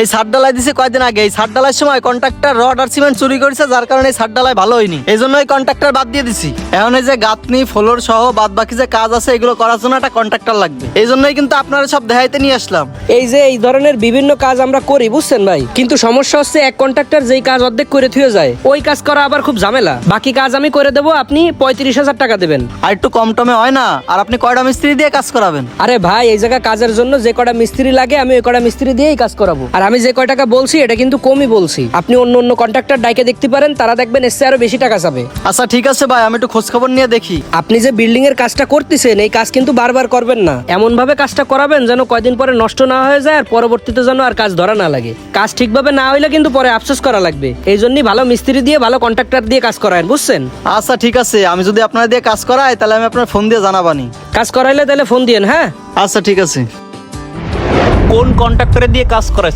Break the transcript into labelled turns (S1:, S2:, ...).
S1: এই ছাদ ঢালাই দিছে কয়দিন আগে। এই ছাদ ঢালাইয়ের সময় কন্ট্রাক্টর রড আর সিমেন্ট চুরি করেছে, যার কারণে এই ছাদ ঢালাই ভালো হয়নি। এই জন্য এই কন্ট্রাক্টর বাদ দিয়ে দিছি। এখন এই যে গাঁথনি ফ্লোর সহ বাদ বাকি যে কাজ আছে এগুলো করার জন্য একটা কন্ট্রাক্টর লাগবে। এই জন্যই কিন্তু আপনারা সব দেখাইতে নিয়ে আসলাম।
S2: এই যে এই ধরনের বিভিন্ন কাজ আমরা করি বুঝছেন ভাই, কিন্তু সমস্যা হচ্ছে এক কন্ট্রাক্টর যেই কাজ অর্ধেক করে থুয়ে যায়, ওই কাজ করা আবার খুব ঝামেলা। বাকি কাজ আমি করে দেবো, আপনি 35,000 টাকা দেবেন।
S1: আর একটু কম টমে হয় না? আর আপনি কয়টা মিস্ত্রি দিয়ে কাজ করাবেন?
S2: আরে ভাই, এই জায়গা কাজের জন্য যে কটা মিস্ত্রি লাগে আমি ওই কটা মিস্ত্রি দিয়েই কাজ করাবো। আর আমি যে কয় টাকা বলছি এটা কিন্তু কমই বলছি। আপনি অন্য অন্য কন্ট্রাক্টর ডাইকে দেখতে পারেন, তারা দেখবেন এসে আরো বেশি টাকা চাবে।
S1: আচ্ছা ঠিক আছে ভাই, আমি একটু খোঁজ খবর নিয়ে দেখি।
S2: আপনি যে বিল্ডিং এর কাজটা করতেছেন এই কাজ কিন্তু বারবার করবেন না। এমন ভাবে কাজটা করাবেন যেন কয়দিন পরে নষ্ট না হয়ে যায়, আর পরবর্তীতে যেন আর কাজ ধরা না লাগে। কাজ ঠিকভাবে না হইলে কিন্তু পরে আফসোস করা লাগবে। এই জন্যই ভালো মিস্ত্রি দিয়ে ভালো কন্ট্রাক্টর দিয়ে কাজ করায়েন, বুঝছেন?
S1: আচ্ছা ঠিক আছে, আমি যদি আপনার দিয়ে কাজ করাই তাহলে আমি আপনার ফোন দিয়ে জানাবানি।
S2: কাজ করাইলে তাহলে ফোন দিয়েন। হ্যাঁ
S1: আচ্ছা ঠিক আছে।
S3: কোন কন্ট্রাক্টরে দিয়ে কাজ করাইছে